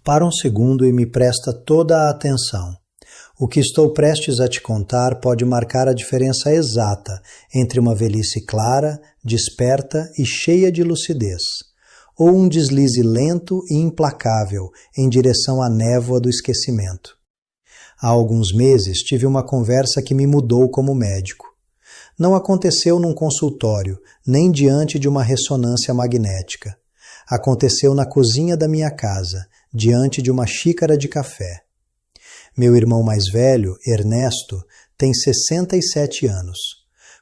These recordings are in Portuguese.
Para um segundo e me presta toda a atenção. O que estou prestes a te contar pode marcar a diferença exata entre uma velhice clara, desperta e cheia de lucidez, ou um deslize lento e implacável em direção à névoa do esquecimento. Há alguns meses tive uma conversa que me mudou como médico. Não aconteceu num consultório, nem diante de uma ressonância magnética. Aconteceu na cozinha da minha casa, diante de uma xícara de café. Meu irmão mais velho, Ernesto, tem 67 anos.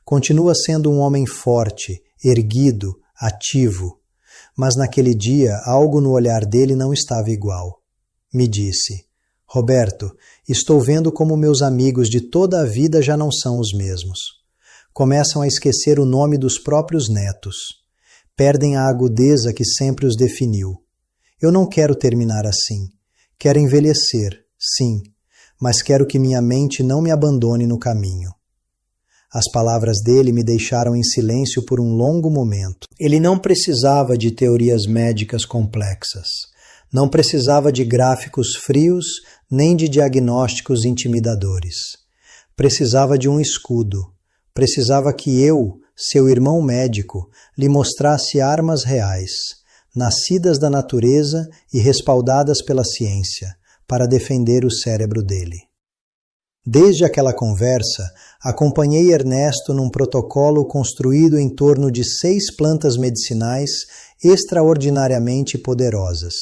Continua sendo um homem forte, erguido, ativo. Mas naquele dia algo no olhar dele não estava igual. Me disse: Roberto, estou vendo como meus amigos de toda a vida já não são os mesmos. Começam a esquecer o nome dos próprios netos. Perdem a agudeza que sempre os definiu. Eu não quero terminar assim. Quero envelhecer, sim, mas quero que minha mente não me abandone no caminho. As palavras dele me deixaram em silêncio por um longo momento. Ele não precisava de teorias médicas complexas. Não precisava de gráficos frios, nem de diagnósticos intimidadores. Precisava de um escudo. Precisava que eu, seu irmão médico, lhe mostrasse armas reais, nascidas da natureza e respaldadas pela ciência, para defender o cérebro dele. Desde aquela conversa, acompanhei Ernesto num protocolo construído em torno de 6 plantas medicinais extraordinariamente poderosas.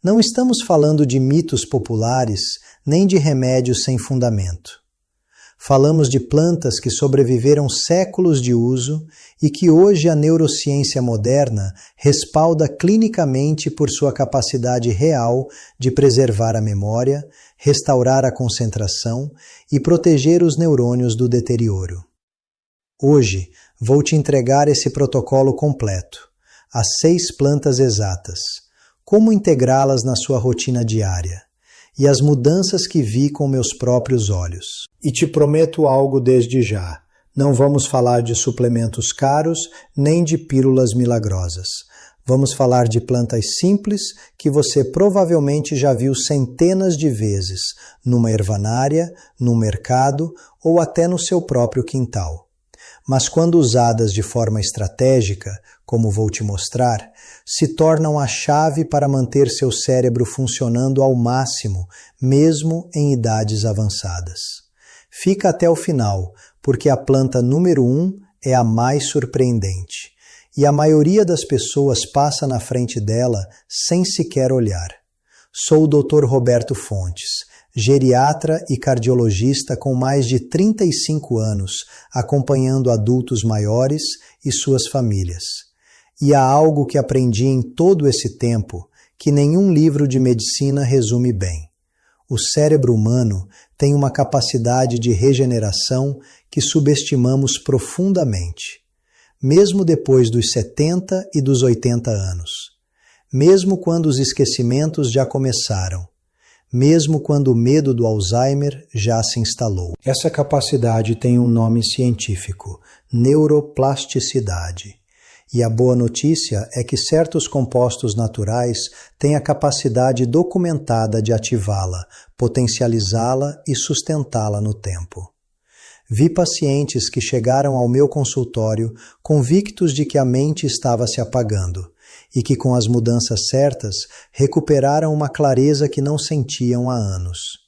Não estamos falando de mitos populares, nem de remédios sem fundamento. Falamos de plantas que sobreviveram séculos de uso e que hoje a neurociência moderna respalda clinicamente por sua capacidade real de preservar a memória, restaurar a concentração e proteger os neurônios do deterioro. Hoje vou te entregar esse protocolo completo, as 6 plantas exatas, como integrá-las na sua rotina diária, e as mudanças que vi com meus próprios olhos. E te prometo algo desde já. Não vamos falar de suplementos caros, nem de pílulas milagrosas. Vamos falar de plantas simples que você provavelmente já viu centenas de vezes, numa ervanária, no mercado ou até no seu próprio quintal. Mas quando usadas de forma estratégica, como vou te mostrar, se tornam a chave para manter seu cérebro funcionando ao máximo, mesmo em idades avançadas. Fica até o final, porque a planta número 1 é a mais surpreendente, e a maioria das pessoas passa na frente dela sem sequer olhar. Sou o Dr. Roberto Fontes, geriatra e cardiologista com mais de 35 anos, acompanhando adultos maiores e suas famílias. E há algo que aprendi em todo esse tempo que nenhum livro de medicina resume bem. O cérebro humano tem uma capacidade de regeneração que subestimamos profundamente, mesmo depois dos 70 e dos 80 anos, mesmo quando os esquecimentos já começaram, mesmo quando o medo do Alzheimer já se instalou. Essa capacidade tem um nome científico, neuroplasticidade. E a boa notícia é que certos compostos naturais têm a capacidade documentada de ativá-la, potencializá-la e sustentá-la no tempo. Vi pacientes que chegaram ao meu consultório convictos de que a mente estava se apagando e que com as mudanças certas recuperaram uma clareza que não sentiam há anos.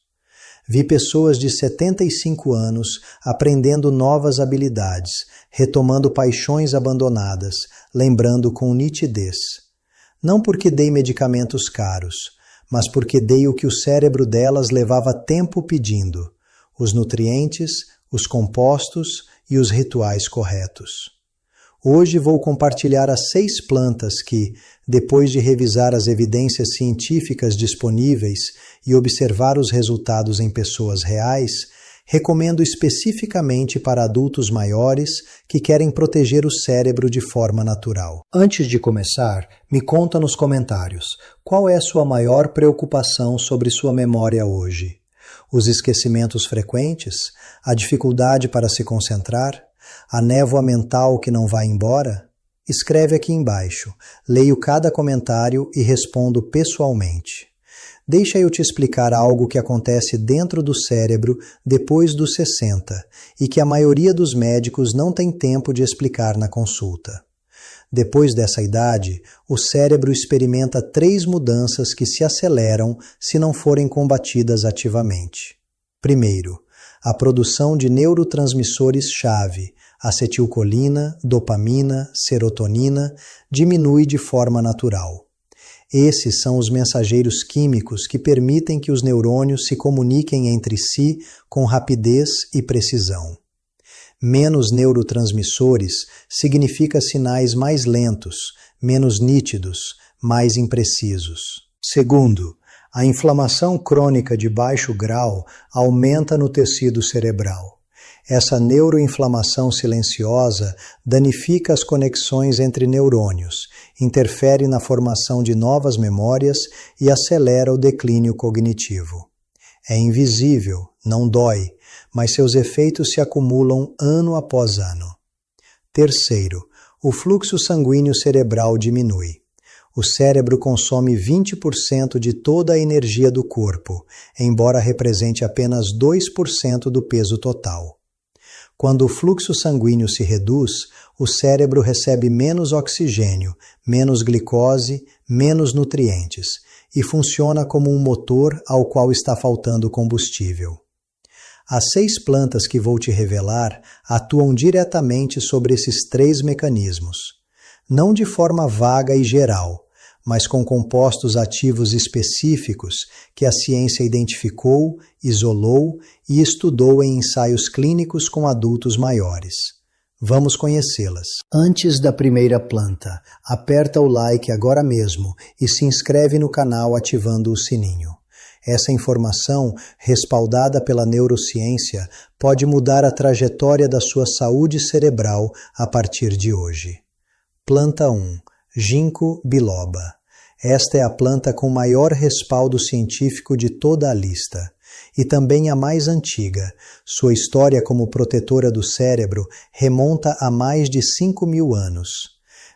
Vi pessoas de 75 anos aprendendo novas habilidades, retomando paixões abandonadas, lembrando com nitidez. Não porque dei medicamentos caros, mas porque dei o que o cérebro delas levava tempo pedindo, os nutrientes, os compostos e os rituais corretos. Hoje vou compartilhar as 6 plantas que, depois de revisar as evidências científicas disponíveis e observar os resultados em pessoas reais, recomendo especificamente para adultos maiores que querem proteger o cérebro de forma natural. Antes de começar, me conta nos comentários qual é a sua maior preocupação sobre sua memória hoje. Os esquecimentos frequentes? A dificuldade para se concentrar? A névoa mental que não vai embora? Escreve aqui embaixo, leio cada comentário e respondo pessoalmente. Deixa eu te explicar algo que acontece dentro do cérebro depois dos 60 e que a maioria dos médicos não tem tempo de explicar na consulta. Depois dessa idade, o cérebro experimenta 3 mudanças que se aceleram se não forem combatidas ativamente. Primeiro, a produção de neurotransmissores-chave, acetilcolina, dopamina, serotonina, diminui de forma natural. Esses são os mensageiros químicos que permitem que os neurônios se comuniquem entre si com rapidez e precisão. Menos neurotransmissores significa sinais mais lentos, menos nítidos, mais imprecisos. Segundo, a inflamação crônica de baixo grau aumenta no tecido cerebral. Essa neuroinflamação silenciosa danifica as conexões entre neurônios, interfere na formação de novas memórias e acelera o declínio cognitivo. É invisível, não dói, mas seus efeitos se acumulam ano após ano. Terceiro, o fluxo sanguíneo cerebral diminui. O cérebro consome 20% de toda a energia do corpo, embora represente apenas 2% do peso total. Quando o fluxo sanguíneo se reduz, o cérebro recebe menos oxigênio, menos glicose, menos nutrientes e funciona como um motor ao qual está faltando combustível. As 6 plantas que vou te revelar atuam diretamente sobre esses 3 mecanismos, não de forma vaga e geral, mas com compostos ativos específicos que a ciência identificou, isolou e estudou em ensaios clínicos com adultos maiores. Vamos conhecê-las. Antes da primeira planta, aperta o like agora mesmo e se inscreve no canal ativando o sininho. Essa informação, respaldada pela neurociência, pode mudar a trajetória da sua saúde cerebral a partir de hoje. Planta 1. Ginkgo biloba. Esta é a planta com maior respaldo científico de toda a lista. E também a mais antiga. Sua história como protetora do cérebro remonta a mais de 5.000 anos.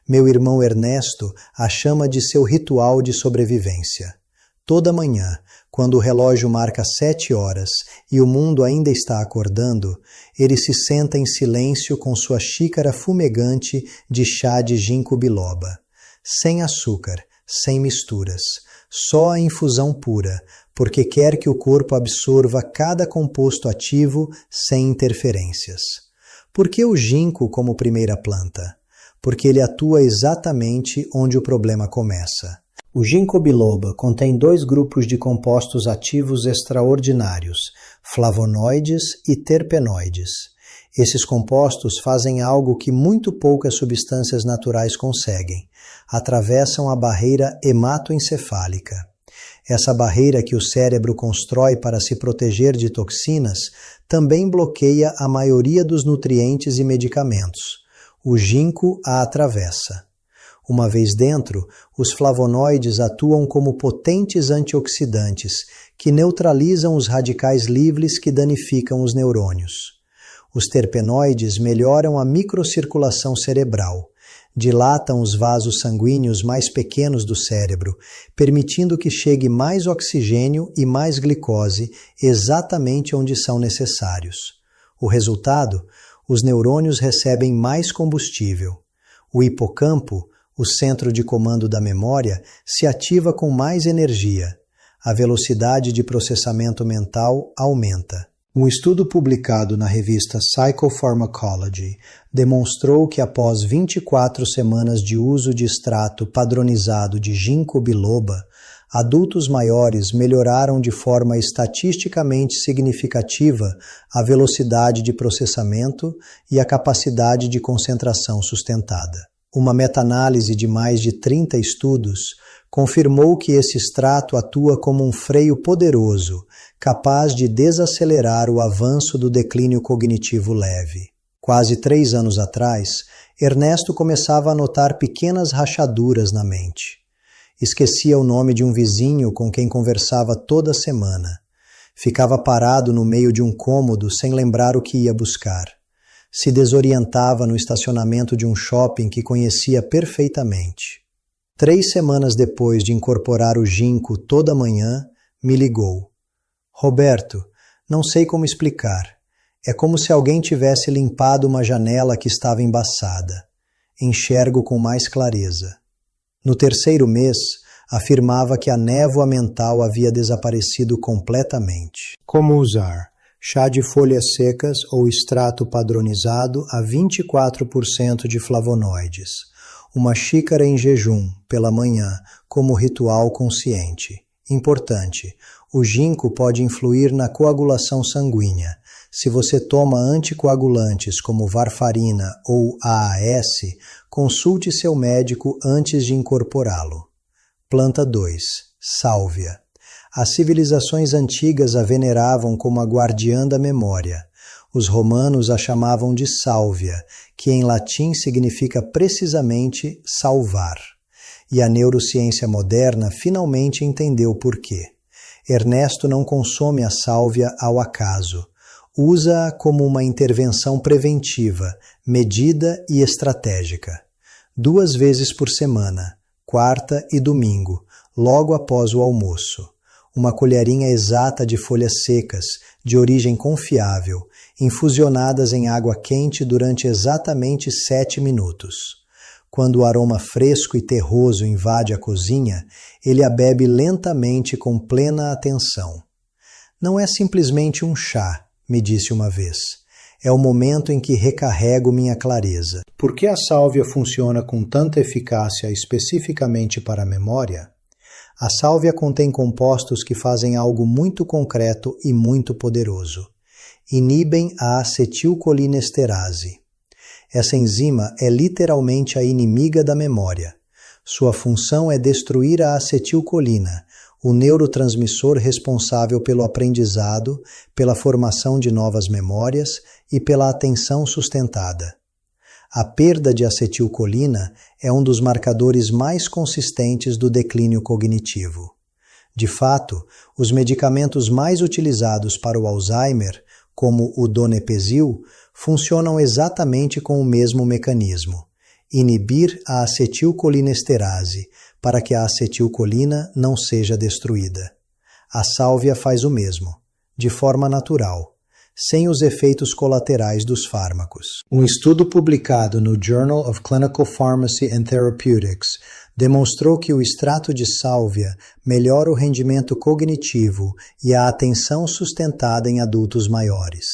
Meu irmão Ernesto a chama de seu ritual de sobrevivência. Toda manhã, quando o relógio marca 7 horas e o mundo ainda está acordando, ele se senta em silêncio com sua xícara fumegante de chá de ginkgo biloba. Sem açúcar, sem misturas, só a infusão pura, porque quer que o corpo absorva cada composto ativo sem interferências. Por que o ginkgo como primeira planta? Porque ele atua exatamente onde o problema começa. O ginkgo biloba contém 2 grupos de compostos ativos extraordinários, flavonoides e terpenoides. Esses compostos fazem algo que muito poucas substâncias naturais conseguem. Atravessam a barreira hematoencefálica. Essa barreira que o cérebro constrói para se proteger de toxinas também bloqueia a maioria dos nutrientes e medicamentos. O ginkgo a atravessa. Uma vez dentro, os flavonoides atuam como potentes antioxidantes que neutralizam os radicais livres que danificam os neurônios. Os terpenoides melhoram a microcirculação cerebral, dilatam os vasos sanguíneos mais pequenos do cérebro, permitindo que chegue mais oxigênio e mais glicose exatamente onde são necessários. O resultado? Os neurônios recebem mais combustível. O hipocampo, o centro de comando da memória, se ativa com mais energia. A velocidade de processamento mental aumenta. Um estudo publicado na revista Psychopharmacology demonstrou que após 24 semanas de uso de extrato padronizado de ginkgo biloba, adultos maiores melhoraram de forma estatisticamente significativa a velocidade de processamento e a capacidade de concentração sustentada. Uma meta-análise de mais de 30 estudos confirmou que esse extrato atua como um freio poderoso, capaz de desacelerar o avanço do declínio cognitivo leve. Quase 3 anos atrás, Ernesto começava a notar pequenas rachaduras na mente. Esquecia o nome de um vizinho com quem conversava toda semana. Ficava parado no meio de um cômodo sem lembrar o que ia buscar. Se desorientava no estacionamento de um shopping que conhecia perfeitamente. 3 semanas depois de incorporar o ginkgo toda manhã, Me ligou. Roberto, não sei como explicar. É como se alguém tivesse limpado uma janela que estava embaçada. Enxergo com mais clareza. No terceiro mês, afirmava que a névoa mental havia desaparecido completamente. Como usar? Chá de folhas secas ou extrato padronizado a 24% de flavonoides. Uma xícara em jejum, pela manhã, como ritual consciente. Importante, o ginkgo pode influir na coagulação sanguínea. Se você toma anticoagulantes como varfarina ou AAS, consulte seu médico antes de incorporá-lo. Planta 2. Sálvia. As civilizações antigas a veneravam como a guardiã da memória. Os romanos a chamavam de sálvia, que em latim significa precisamente salvar. E a neurociência moderna finalmente entendeu por quê. Ernesto não consome a sálvia ao acaso. Usa-a como uma intervenção preventiva, medida e estratégica. 2 vezes por semana, quarta e domingo, logo após o almoço. Uma colherinha exata de folhas secas, de origem confiável, infusionadas em água quente durante exatamente 7 minutos. Quando o aroma fresco e terroso invade a cozinha, ele a bebe lentamente com plena atenção. Não é simplesmente um chá, me disse uma vez. É o momento em que recarrego minha clareza. Por que a sálvia funciona com tanta eficácia especificamente para a memória? A sálvia contém compostos que fazem algo muito concreto e muito poderoso. Inibem a acetilcolinesterase. Essa enzima é literalmente a inimiga da memória. Sua função é destruir a acetilcolina, o neurotransmissor responsável pelo aprendizado, pela formação de novas memórias e pela atenção sustentada. A perda de acetilcolina é um dos marcadores mais consistentes do declínio cognitivo. De fato, os medicamentos mais utilizados para o Alzheimer, como o donepezil, funcionam exatamente com o mesmo mecanismo: inibir a acetilcolinesterase, para que a acetilcolina não seja destruída. A sálvia faz o mesmo, de forma natural, sem os efeitos colaterais dos fármacos. Um estudo publicado no Journal of Clinical Pharmacy and Therapeutics demonstrou que o extrato de sálvia melhora o rendimento cognitivo e a atenção sustentada em adultos maiores.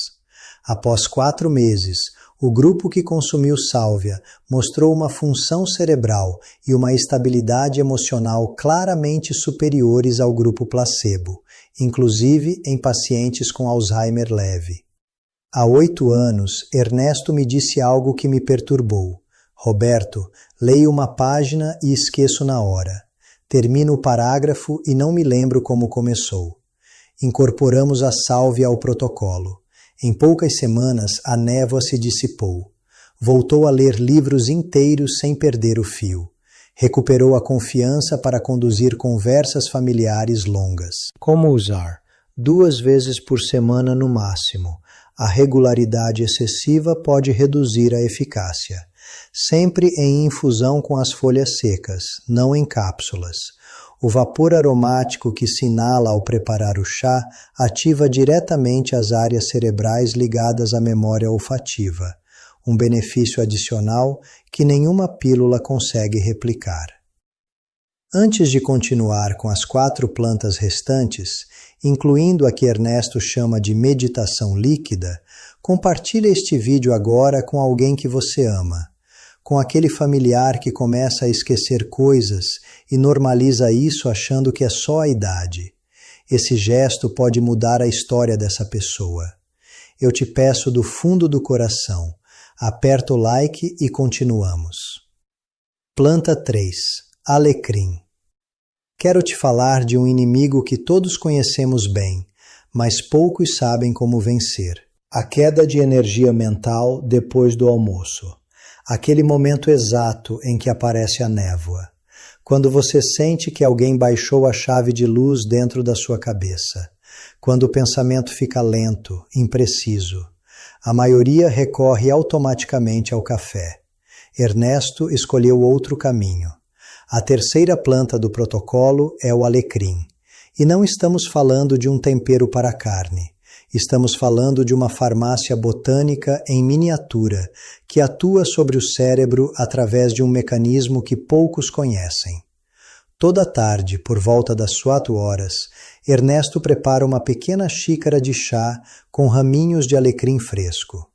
Após 4 meses, o grupo que consumiu sálvia mostrou uma função cerebral e uma estabilidade emocional claramente superiores ao grupo placebo, inclusive em pacientes com Alzheimer leve. Há 8 anos, Ernesto me disse algo que me perturbou. Roberto, leio uma página e esqueço na hora. Termino o parágrafo e não me lembro como começou. Incorporamos a sálvia ao protocolo. Em poucas semanas, a névoa se dissipou. Voltou a ler livros inteiros sem perder o fio. Recuperou a confiança para conduzir conversas familiares longas. Como usar? 2 vezes por semana no máximo. A regularidade excessiva pode reduzir a eficácia. Sempre em infusão com as folhas secas, não em cápsulas. O vapor aromático que se inala ao preparar o chá ativa diretamente as áreas cerebrais ligadas à memória olfativa, um benefício adicional que nenhuma pílula consegue replicar. Antes de continuar com as 4 plantas restantes, incluindo a que Ernesto chama de meditação líquida, compartilhe este vídeo agora com alguém que você ama, com aquele familiar que começa a esquecer coisas e normaliza isso achando que é só a idade. Esse gesto pode mudar a história dessa pessoa. Eu te peço do fundo do coração, aperta o like e continuamos. Planta 3. Alecrim. Quero te falar de um inimigo que todos conhecemos bem, mas poucos sabem como vencer. A queda de energia mental depois do almoço. Aquele momento exato em que aparece a névoa. Quando você sente que alguém baixou a chave de luz dentro da sua cabeça. Quando o pensamento fica lento, impreciso. A maioria recorre automaticamente ao café. Ernesto escolheu outro caminho. A terceira planta do protocolo é o alecrim. E não estamos falando de um tempero para a carne. Estamos falando de uma farmácia botânica em miniatura que atua sobre o cérebro através de um mecanismo que poucos conhecem. Toda tarde, por volta das 4 horas, Ernesto prepara uma pequena xícara de chá com raminhos de alecrim fresco.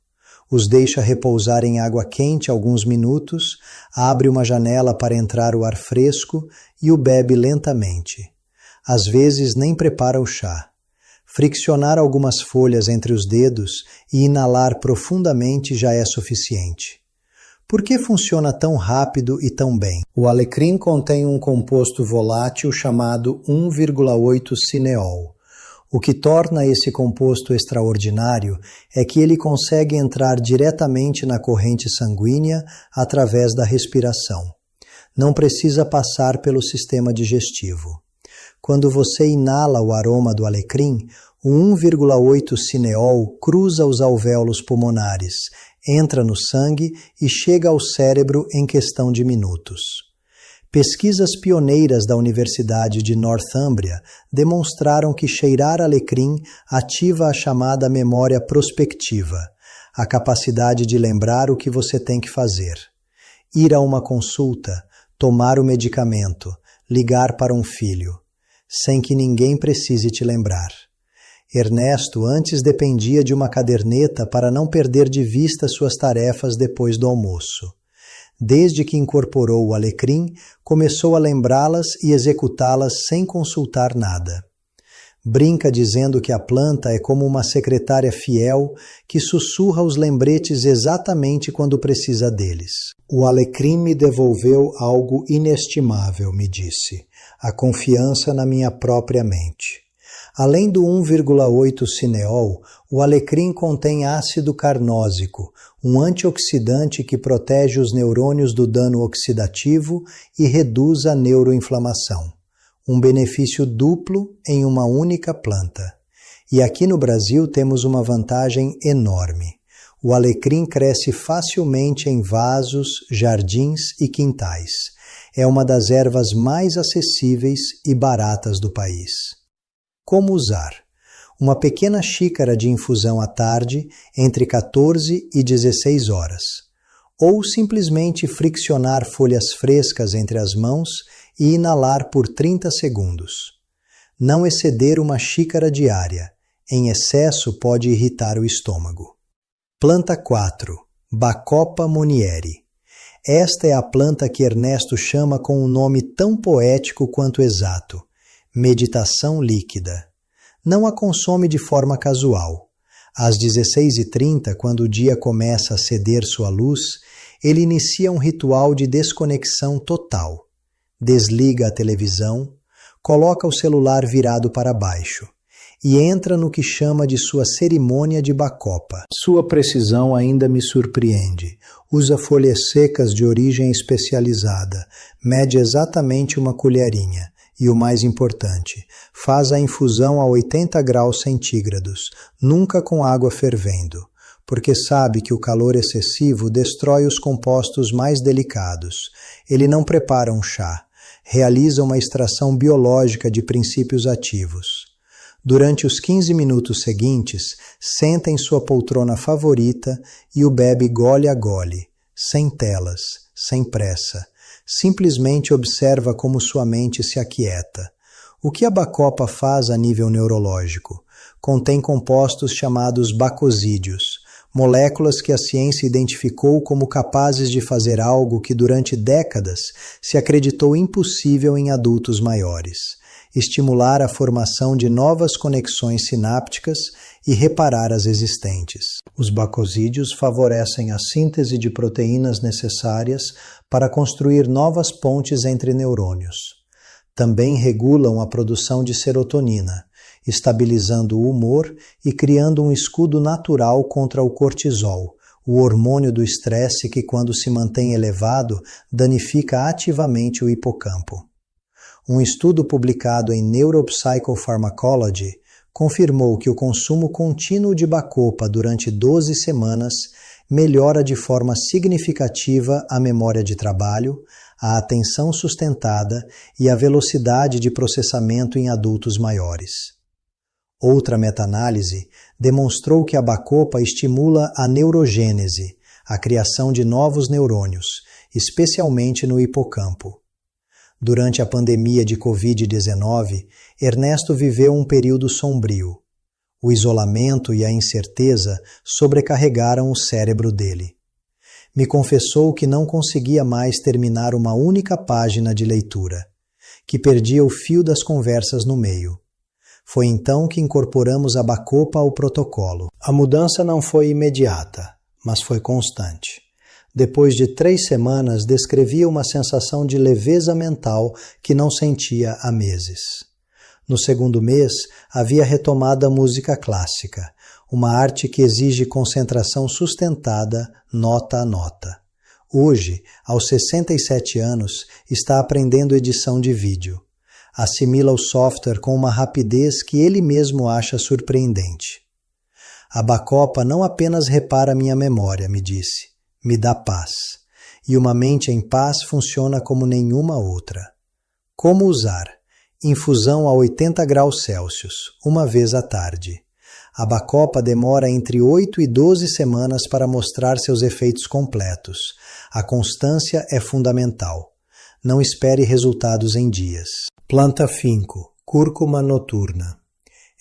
Os deixa repousar em água quente alguns minutos, abre uma janela para entrar o ar fresco e o bebe lentamente. Às vezes nem prepara o chá. Friccionar algumas folhas entre os dedos e inalar profundamente já é suficiente. Por que funciona tão rápido e tão bem? O alecrim contém um composto volátil chamado 1,8-cineol. O que torna esse composto extraordinário é que ele consegue entrar diretamente na corrente sanguínea através da respiração. Não precisa passar pelo sistema digestivo. Quando você inala o aroma do alecrim, o 1,8-cineol cruza os alvéolos pulmonares, entra no sangue e chega ao cérebro em questão de minutos. Pesquisas pioneiras da Universidade de Northumbria demonstraram que cheirar alecrim ativa a chamada memória prospectiva, a capacidade de lembrar o que você tem que fazer. Ir a uma consulta, tomar o medicamento, ligar para um filho, sem que ninguém precise te lembrar. Ernesto antes dependia de uma caderneta para não perder de vista suas tarefas depois do almoço. Desde que incorporou o alecrim, começou a lembrá-las e executá-las sem consultar nada. Brinca dizendo que a planta é como uma secretária fiel que sussurra os lembretes exatamente quando precisa deles. O alecrim me devolveu algo inestimável, me disse, a confiança na minha própria mente. Além do 1,8-cineol, o alecrim contém ácido carnósico, um antioxidante que protege os neurônios do dano oxidativo e reduz a neuroinflamação. Um benefício duplo em uma única planta. E aqui no Brasil temos uma vantagem enorme. O alecrim cresce facilmente em vasos, jardins e quintais. É uma das ervas mais acessíveis e baratas do país. Como usar? Uma pequena xícara de infusão à tarde, entre 14 e 16 horas. Ou simplesmente friccionar folhas frescas entre as mãos e inalar por 30 segundos. Não exceder uma xícara diária. Em excesso pode irritar o estômago. Planta 4. Bacopa monieri. Esta é a planta que Ernesto chama com um nome tão poético quanto exato. Meditação líquida. Não a consome de forma casual. Às 16h30, quando o dia começa a ceder sua luz, ele inicia um ritual de desconexão total. Desliga a televisão, coloca o celular virado para baixo e entra no que chama de sua cerimônia de bacopa. Sua precisão ainda me surpreende. Usa folhas secas de origem especializada, mede exatamente uma colherinha. E o mais importante, faz a infusão a 80 graus centígrados, nunca com água fervendo, porque sabe que o calor excessivo destrói os compostos mais delicados. Ele não prepara um chá, realiza uma extração biológica de princípios ativos. Durante os 15 minutos seguintes, senta em sua poltrona favorita e o bebe gole a gole, sem telas, sem pressa. Simplesmente observa como sua mente se aquieta. O que a bacopa faz a nível neurológico? Contém compostos chamados bacosídeos, moléculas que a ciência identificou como capazes de fazer algo que durante décadas se acreditou impossível em adultos maiores: estimular a formação de novas conexões sinápticas e reparar as existentes. Os bacosídeos favorecem a síntese de proteínas necessárias para construir novas pontes entre neurônios. Também regulam a produção de serotonina, estabilizando o humor e criando um escudo natural contra o cortisol, o hormônio do estresse que, quando se mantém elevado, danifica ativamente o hipocampo. Um estudo publicado em Neuropsychopharmacology confirmou que o consumo contínuo de bacopa durante 12 semanas melhora de forma significativa a memória de trabalho, a atenção sustentada e a velocidade de processamento em adultos maiores. Outra meta-análise demonstrou que a bacopa estimula a neurogênese, a criação de novos neurônios, especialmente no hipocampo. Durante a pandemia de Covid-19, Ernesto viveu um período sombrio. O isolamento e a incerteza sobrecarregaram o cérebro dele. Me confessou que não conseguia mais terminar uma única página de leitura, que perdia o fio das conversas no meio. Foi então que incorporamos a bacopa ao protocolo. A mudança não foi imediata, mas foi constante. Depois de 3 semanas, descrevia uma sensação de leveza mental que não sentia há meses. No segundo mês, havia retomado a música clássica, uma arte que exige concentração sustentada, nota a nota. Hoje, aos 67 anos, está aprendendo edição de vídeo. Assimila o software com uma rapidez que ele mesmo acha surpreendente. A bacopa não apenas repara minha memória, me disse, me dá paz. E uma mente em paz funciona como nenhuma outra. Como usar? Infusão a 80 graus Celsius, uma vez à tarde. A bacopa demora entre 8 e 12 semanas para mostrar seus efeitos completos. A constância é fundamental. Não espere resultados em dias. Planta Finco, cúrcuma noturna.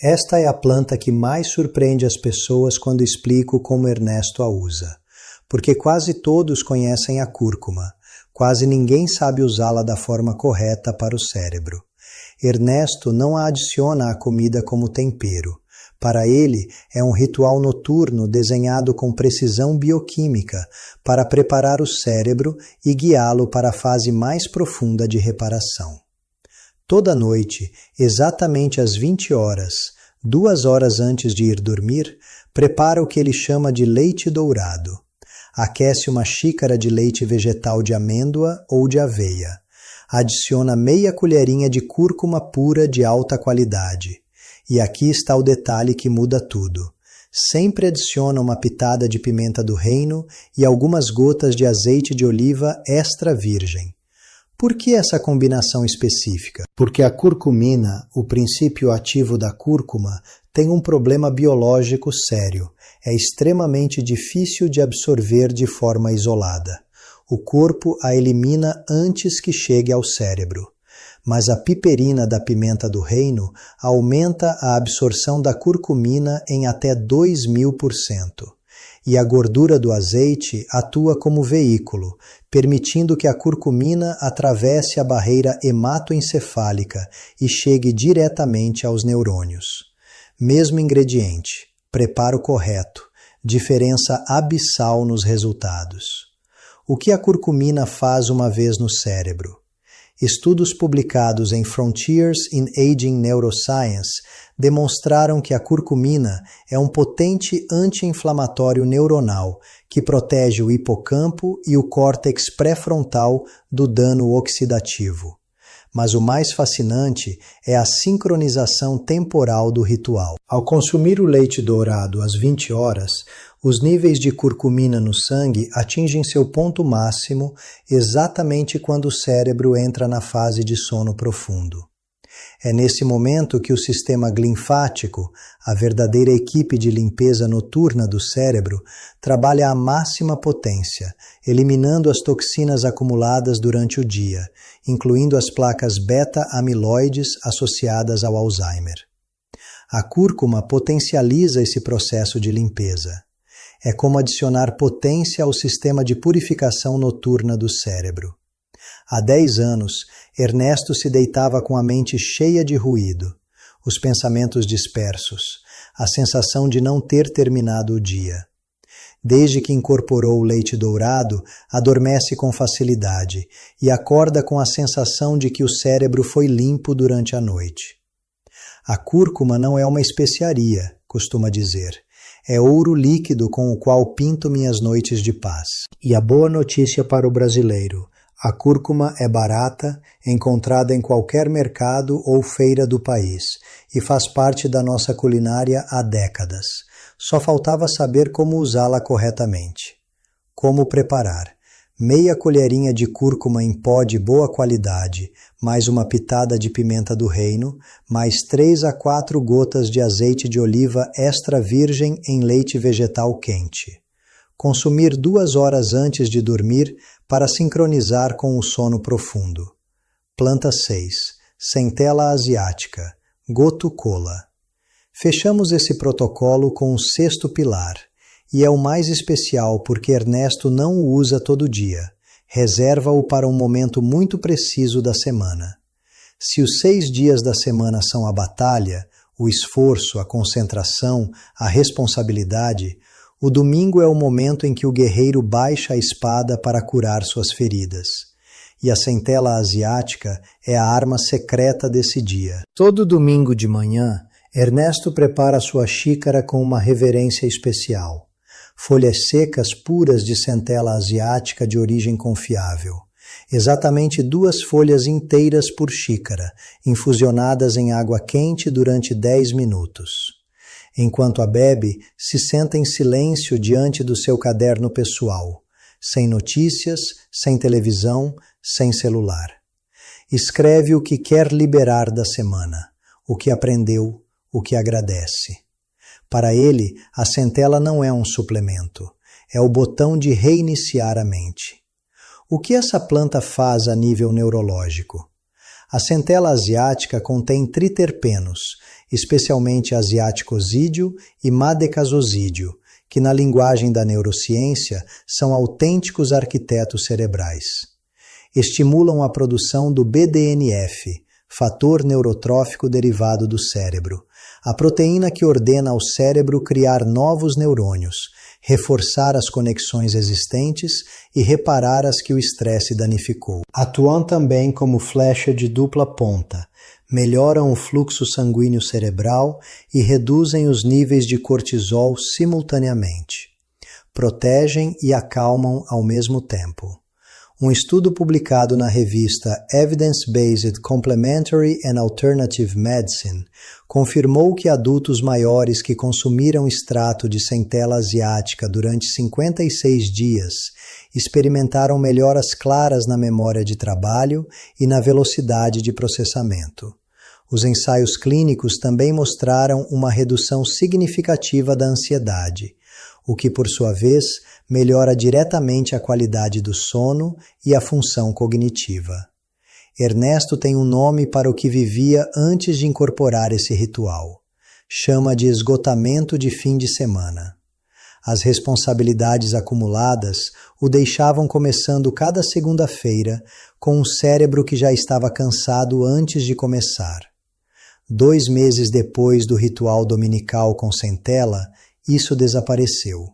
Esta é a planta que mais surpreende as pessoas quando explico como Ernesto a usa, porque quase todos conhecem a cúrcuma, quase ninguém sabe usá-la da forma correta para o cérebro. Ernesto não a adiciona à comida como tempero. Para ele, é um ritual noturno desenhado com precisão bioquímica para preparar o cérebro e guiá-lo para a fase mais profunda de reparação. Toda noite, exatamente às 20 horas, 2 horas antes de ir dormir, prepara o que ele chama de leite dourado. Aquece uma xícara de leite vegetal de amêndoa ou de aveia. Adiciona meia colherinha de cúrcuma pura de alta qualidade. E aqui está o detalhe que muda tudo. Sempre adiciona uma pitada de pimenta do reino e algumas gotas de azeite de oliva extra virgem. Por que essa combinação específica? Porque a curcumina, o princípio ativo da cúrcuma, tem um problema biológico sério. É extremamente difícil de absorver de forma isolada. O corpo a elimina antes que chegue ao cérebro. Mas a piperina da pimenta do reino aumenta a absorção da curcumina em até 2000%. E a gordura do azeite atua como veículo, permitindo que a curcumina atravesse a barreira hematoencefálica e chegue diretamente aos neurônios. Mesmo ingrediente, preparo correto, diferença abissal nos resultados. O que a curcumina faz uma vez no cérebro? Estudos publicados em Frontiers in Aging Neuroscience demonstraram que a curcumina é um potente anti-inflamatório neuronal que protege o hipocampo e o córtex pré-frontal do dano oxidativo. Mas o mais fascinante é a sincronização temporal do ritual. Ao consumir o leite dourado às 20 horas, os níveis de curcumina no sangue atingem seu ponto máximo exatamente quando o cérebro entra na fase de sono profundo. É nesse momento que o sistema linfático, a verdadeira equipe de limpeza noturna do cérebro, trabalha à máxima potência, eliminando as toxinas acumuladas durante o dia, incluindo as placas beta-amiloides associadas ao Alzheimer. A cúrcuma potencializa esse processo de limpeza. É como adicionar potência ao sistema de purificação noturna do cérebro. Há 10 anos, Ernesto se deitava com a mente cheia de ruído, os pensamentos dispersos, a sensação de não ter terminado o dia. Desde que incorporou o leite dourado, adormece com facilidade e acorda com a sensação de que o cérebro foi limpo durante a noite. A cúrcuma não é uma especiaria, costuma dizer. É ouro líquido com o qual pinto minhas noites de paz. E a boa notícia para o brasileiro: a cúrcuma é barata, encontrada em qualquer mercado ou feira do país, e faz parte da nossa culinária há décadas. Só faltava saber como usá-la corretamente. Como preparar? meia colherinha de cúrcuma em pó de boa qualidade, mais uma pitada de pimenta do reino, mais 3 a 4 gotas de azeite de oliva extra virgem em leite vegetal quente. Consumir 2 horas antes de dormir para sincronizar com o sono profundo. Planta 6. Centela asiática. Gotu kola. Fechamos esse protocolo com o 6º pilar, e é o mais especial porque Ernesto não o usa todo dia. Reserva-o para um momento muito preciso da semana. Se os 6 dias da semana são a batalha, o esforço, a concentração, a responsabilidade, o domingo é o momento em que o guerreiro baixa a espada para curar suas feridas. E a centela asiática é a arma secreta desse dia. Todo domingo de manhã, Ernesto prepara sua xícara com uma reverência especial. Folhas secas puras de centela asiática de origem confiável. Exatamente 2 folhas inteiras por xícara, infusionadas em água quente durante 10 minutos. Enquanto a bebe, se senta em silêncio diante do seu caderno pessoal, sem notícias, sem televisão, sem celular. Escreve o que quer liberar da semana, o que aprendeu, o que agradece. Para ele, a centela não é um suplemento, é o botão de reiniciar a mente. O que essa planta faz a nível neurológico? A centela asiática contém triterpenos, especialmente asiaticosídeo e madecasosídeo, que na linguagem da neurociência são autênticos arquitetos cerebrais. Estimulam a produção do BDNF, fator neurotrófico derivado do cérebro, a proteína que ordena ao cérebro criar novos neurônios, reforçar as conexões existentes e reparar as que o estresse danificou. Atuam também como flecha de dupla ponta, melhoram o fluxo sanguíneo cerebral e reduzem os níveis de cortisol simultaneamente. Protegem e acalmam ao mesmo tempo. Um estudo publicado na revista Evidence-Based Complementary and Alternative Medicine confirmou que adultos maiores que consumiram extrato de centela asiática durante 56 dias experimentaram melhoras claras na memória de trabalho e na velocidade de processamento. Os ensaios clínicos também mostraram uma redução significativa da ansiedade, o que, por sua vez, melhora diretamente a qualidade do sono e a função cognitiva. Ernesto tem um nome para o que vivia antes de incorporar esse ritual. Chama de esgotamento de fim de semana. As responsabilidades acumuladas o deixavam começando cada segunda-feira com um cérebro que já estava cansado antes de começar. 2 meses depois do ritual dominical com centela, isso desapareceu.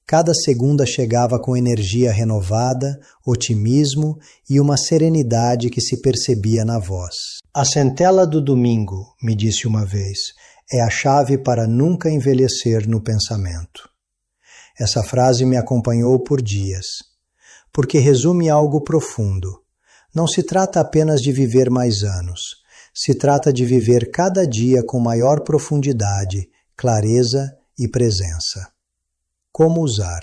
Cada segunda chegava com energia renovada, otimismo e uma serenidade que se percebia na voz. A centela do domingo, me disse uma vez, é a chave para nunca envelhecer no pensamento. Essa frase me acompanhou por dias, porque resume algo profundo. Não se trata apenas de viver mais anos, se trata de viver cada dia com maior profundidade, clareza e presença. Como usar?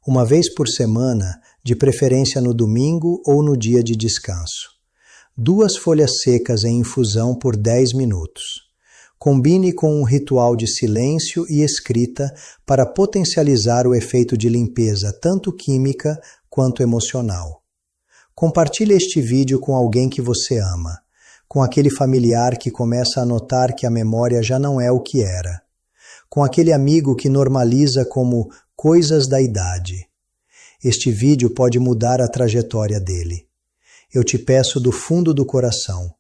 Uma vez por semana, de preferência no domingo ou no dia de descanso. 2 folhas secas em infusão por 10 minutos. Combine com um ritual de silêncio e escrita para potencializar o efeito de limpeza tanto química quanto emocional. Compartilhe este vídeo com alguém que você ama, com aquele familiar que começa a notar que a memória já não é o que era, com aquele amigo que normaliza como coisas da idade. Este vídeo pode mudar a trajetória dele. Eu te peço do fundo do coração.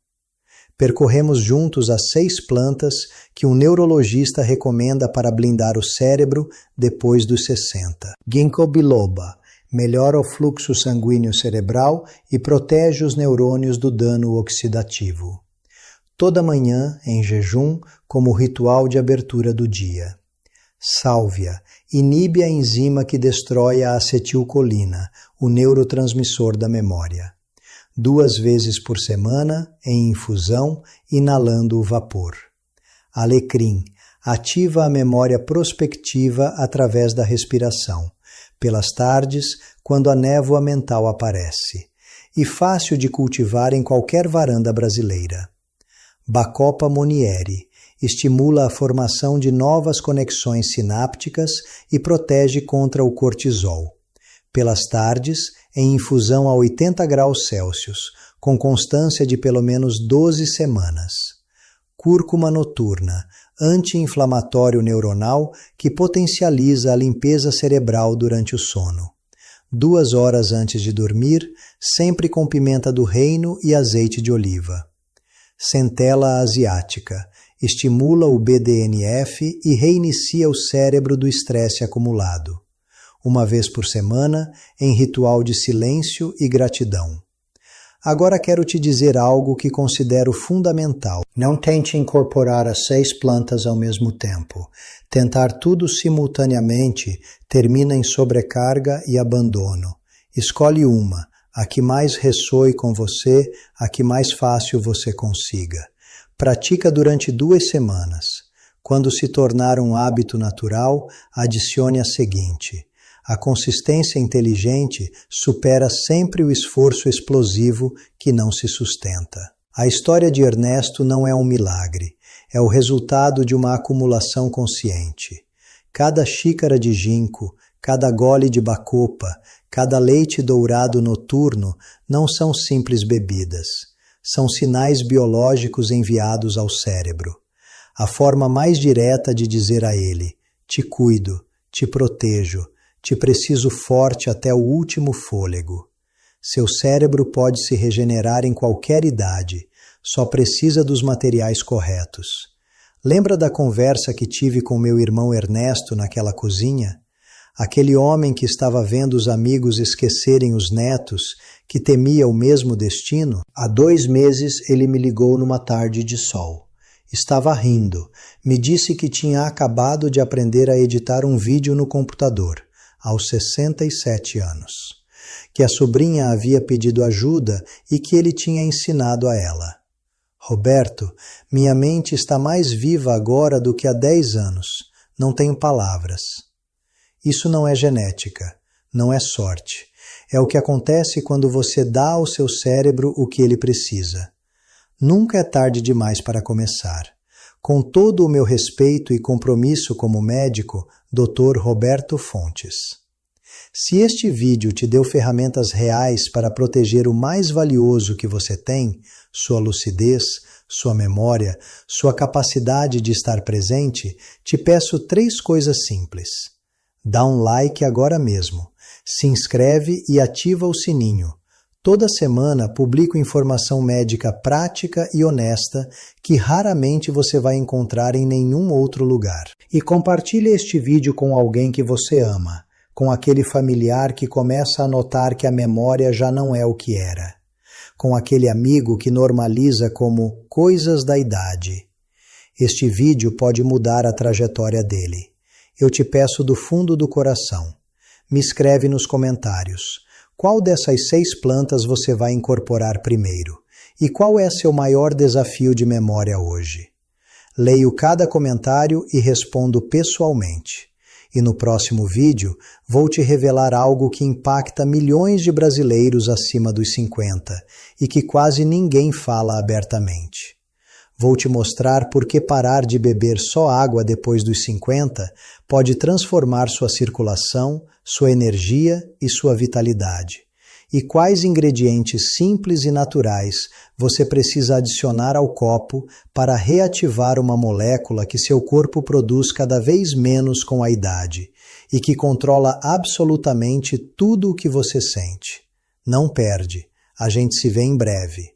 Percorremos juntos as 6 plantas que um neurologista recomenda para blindar o cérebro depois dos 60. Ginkgo biloba melhora o fluxo sanguíneo cerebral e protege os neurônios do dano oxidativo. Toda manhã, em jejum, como ritual de abertura do dia. Sálvia inibe a enzima que destrói a acetilcolina, o neurotransmissor da memória. 2 vezes por semana, em infusão, inalando o vapor. Alecrim ativa a memória prospectiva através da respiração, pelas tardes, quando a névoa mental aparece, e fácil de cultivar em qualquer varanda brasileira. Bacopa Monieri estimula a formação de novas conexões sinápticas e protege contra o cortisol. Pelas tardes, em infusão a 80 graus Celsius, com constância de pelo menos 12 semanas. Cúrcuma noturna, anti-inflamatório neuronal que potencializa a limpeza cerebral durante o sono. 2 horas antes de dormir, sempre com pimenta do reino e azeite de oliva. Centela asiática, estimula o BDNF e reinicia o cérebro do estresse acumulado. 1 vez por semana, em ritual de silêncio e gratidão. Agora quero te dizer algo que considero fundamental. Não tente incorporar as 6 plantas ao mesmo tempo. Tentar tudo simultaneamente termina em sobrecarga e abandono. Escolhe uma, a que mais ressoe com você, a que mais fácil você consiga. Pratica durante 2 semanas. Quando se tornar um hábito natural, adicione a seguinte. A consistência inteligente supera sempre o esforço explosivo que não se sustenta. A história de Ernesto não é um milagre, é o resultado de uma acumulação consciente. Cada xícara de ginkgo, cada gole de bacopa, cada leite dourado noturno não são simples bebidas. São sinais biológicos enviados ao cérebro. A forma mais direta de dizer a ele, te cuido, te protejo, te preciso forte até o último fôlego. Seu cérebro pode se regenerar em qualquer idade, só precisa dos materiais corretos. Lembra da conversa que tive com meu irmão Ernesto naquela cozinha? Aquele homem que estava vendo os amigos esquecerem os netos, que temia o mesmo destino? Há 2 meses ele me ligou numa tarde de sol. Estava rindo. Me disse que tinha acabado de aprender a editar um vídeo no computador, aos 67 anos. Que a sobrinha havia pedido ajuda e que ele tinha ensinado a ela. Roberto, minha mente está mais viva agora do que há 10 anos. Não tenho palavras. Isso não é genética, não é sorte. É o que acontece quando você dá ao seu cérebro o que ele precisa. Nunca é tarde demais para começar. Com todo o meu respeito e compromisso como médico, Dr. Roberto Fontes. Se este vídeo te deu ferramentas reais para proteger o mais valioso que você tem, sua lucidez, sua memória, sua capacidade de estar presente, te peço 3 coisas simples. Dá um like agora mesmo, se inscreve e ativa o sininho. Toda semana publico informação médica prática e honesta que raramente você vai encontrar em nenhum outro lugar. E compartilhe este vídeo com alguém que você ama, com aquele familiar que começa a notar que a memória já não é o que era, com aquele amigo que normaliza como coisas da idade. Este vídeo pode mudar a trajetória dele. Eu te peço do fundo do coração. Me escreve nos comentários. Qual dessas 6 plantas você vai incorporar primeiro? E qual é seu maior desafio de memória hoje? Leio cada comentário e respondo pessoalmente. E no próximo vídeo vou te revelar algo que impacta milhões de brasileiros acima dos 50 e que quase ninguém fala abertamente. Vou te mostrar por que parar de beber só água depois dos 50 pode transformar sua circulação, sua energia e sua vitalidade. E quais ingredientes simples e naturais você precisa adicionar ao copo para reativar uma molécula que seu corpo produz cada vez menos com a idade e que controla absolutamente tudo o que você sente. Não perde. A gente se vê em breve.